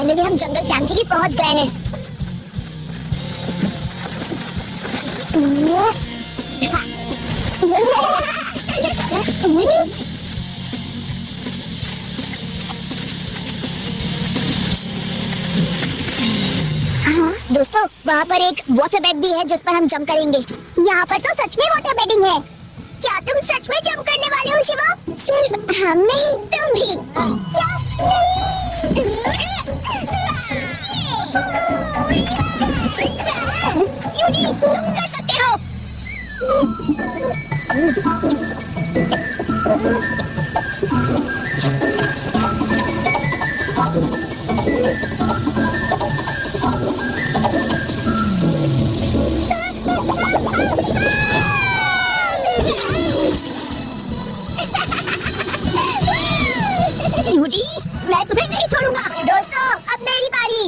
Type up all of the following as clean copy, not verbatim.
Finally हम जंगल camp के लिए पहुंच गए हैं। दोस्तों, वहाँ पर एक वाटर बेड भी है जिस पर हम जंप करेंगे। यहाँ पर तो सच में वाटर बेडिंग है। क्या तुम सच में जंप करने वाले हो शिवा? सिर्फ हम नहीं, तुम भी। यूजी, तुम कर सकते हो। यूजी, मैं तुम्हें नहीं छोड़ूंगा। दोस्तों, अब मेरी बारी।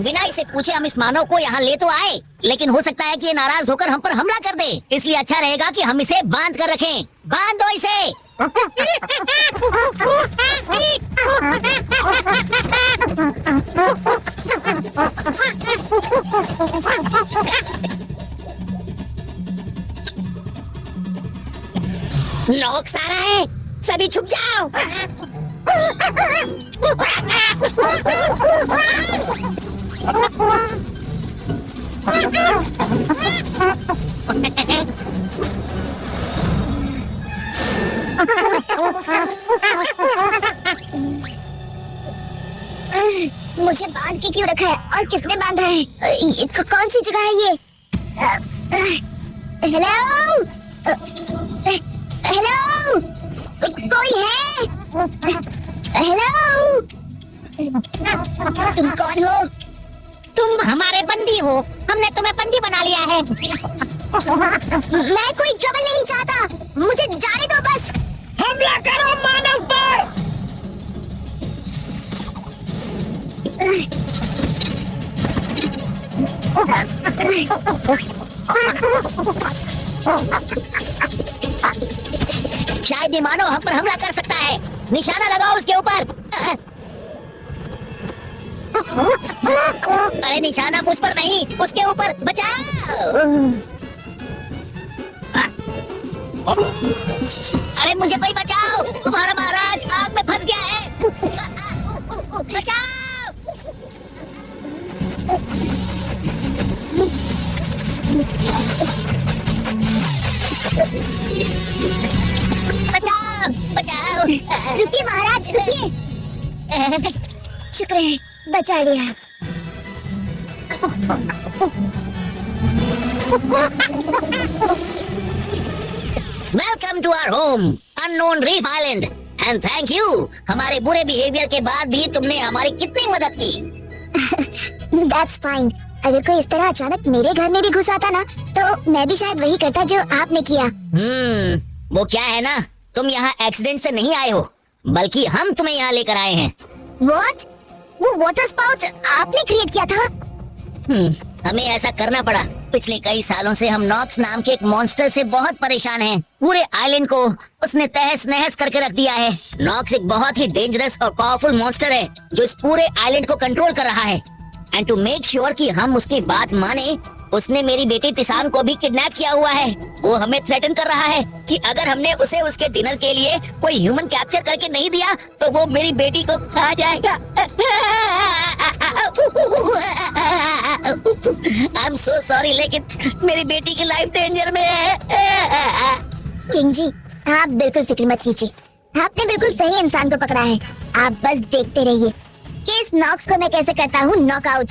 बिना इसे पूछे हम इस मानव को यहाँ ले तो आए, लेकिन हो सकता है कि ये नाराज होकर हम पर हमला कर दे। इसलिए अच्छा रहेगा कि हम इसे बांध कर रखें। बांध दो इसे। नॉक्स आ रहा है, सभी छुप जाओ। मुझे बांध के क्यों रखा है और किसने बांधा है? कौन सी जगह है ये? हेलो, हेलो, कोई है? हेलो, तुम कौन हो? तुम हमारे बंदी हो। हमने तुम्हें बंदी बना लिया है। मैं कोई ट्रबल नहीं चाहता, मुझे जाने दो बस। हमला करो मानव पर। शायद ये मानव हम पर हमला कर सकता है। निशाना लगाओ उसके ऊपर। अरे निशाना मुझ पर नहीं, उसके ऊपर। बचाओ। अरे मुझे कोई बचाओ, तुम्हारा महाराज आग में फंस गया है। बचाओ। बचाओ, बचाओ। रुकिए महाराज, रुकिए। शुक्र है, बचा लिया। Welcome to our home, unknown reef island, and thank you. हमारे बुरे बिहेवियर के बाद भी तुमने हमारी कितनी मदद की। That's fine. अगर कोई इस तरह अचानक मेरे घर में भी घुस आता ना, तो मैं भी शायद वही करता जो आपने किया। वो क्या है ना, तुम यहाँ एक्सीडेंट से नहीं आए हो, बल्कि हम तुम्हें यहाँ लेकर आए हैं। What? वो वाटर स्पाउट आपने क्रिएट किया था? हमें ऐसा करना पड़ा। पिछले कई सालों से हम नॉक्स नाम के एक मॉन्स्टर से बहुत परेशान हैं। पूरे आइलैंड को उसने तहस नहस करके रख दिया है। नॉक्स एक बहुत ही डेंजरस और पावरफुल मॉन्स्टर है जो इस पूरे आइलैंड को कंट्रोल कर रहा है। एंड टू मेक श्योर कि हम उसकी बात माने, उसने मेरी बेटी तिसान को भी किडनैप किया हुआ है। वो हमें थ्रेटन कर रहा है कि अगर हमने उसे उसके डिनर के लिए कोई ह्यूमन कैप्चर करके नहीं दिया तो वो मेरी बेटी को खा जाएगा। आई एम सो सॉरी, लेकिन मेरी बेटी की लाइफ डेंजर में है। किंग जी, आप बिल्कुल फिक्र मत कीजिए। आपने बिल्कुल सही इंसान को पकड़ा है। आप बस देखते रहिए कि इस नॉक्स को मैं कैसे करता हूँ नॉकआउट।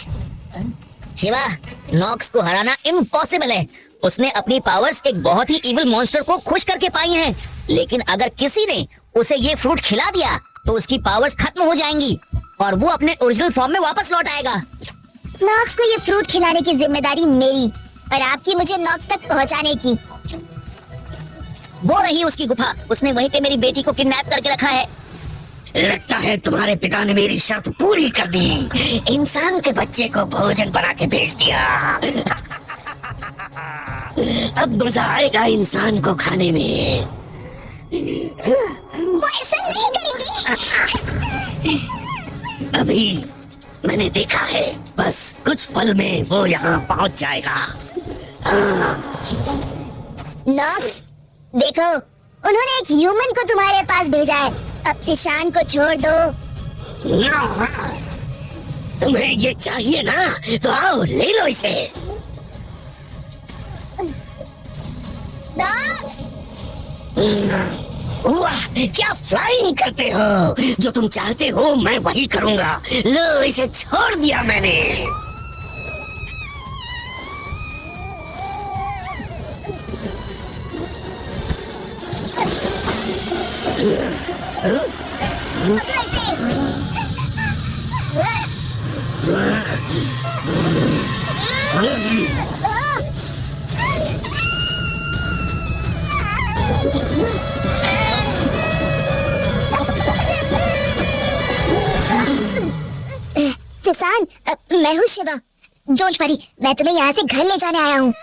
शिवा, नॉक्स को हराना इम्पॉसिबल है। उसने अपनी पावर्स एक बहुत ही इविल मॉन्स्टर को खुश करके पाई हैं। लेकिन अगर किसी ने उसे ये फ्रूट खिला दिया तो उसकी पावर्स खत्म हो जाएंगी और वो अपने ओरिजिनल फॉर्म में वापस लौट आएगा। नॉक्स को ये फ्रूट खिलाने की जिम्मेदारी मेरी और आपकी मुझे नॉक्स तक पहुंचाने की। वो रही उसकी गुफा। उसने वहीं पे मेरी बेटी को किडनैप करके रखा है। लगता है तुम्हारे पिता ने मेरी शर्त पूरी कर दी। इंसान के बच्चे को भोजन बना के भेज दिया। अब मजा आएगा इंसान को खाने में। वो ऐसा नहीं करेंगे। अभी मैंने देखा है, बस कुछ पल में वो यहाँ पहुँच जाएगा। नॉक्स, देखो, उन्होंने एक ह्यूमन को तुम्हारे पास भेजा है। अब ईशान को छोड़ दो। तुम्हें ये चाहिए ना, तो आओ ले लो इसे। नॉक्स, वाह, क्या फ्लाइंग करते हो। जो तुम चाहते हो मैं वही करूंगा। लो, इसे छोड़ दिया मैंने। किसान, मैं हूँ शिवा। डोंट वरी, मैं तुम्हें यहाँ से घर ले जाने आया हूँ।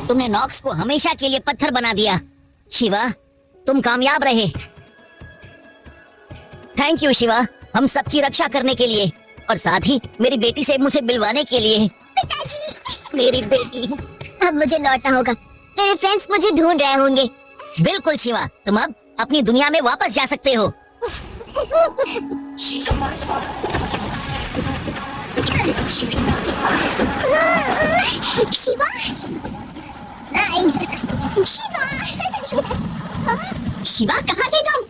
तुमने नॉक्स को हमेशा के लिए पत्थर बना दिया। शिवा, तुम कामयाब रहे। थैंक यू शिवा, हम सबकी रक्षा करने के लिए और साथ ही मेरी बेटी से मुझे मिलवाने के लिए। पिताजी, मेरी बेटी। अब मुझे लौटना होगा। मेरे फ्रेंड्स मुझे ढूंढ रहे होंगे। बिल्कुल शिवा, तुम अब अपनी दुनिया में वापस जा सकते हो। शिवा, शिवा, शिवा, कहाँ थे तुम?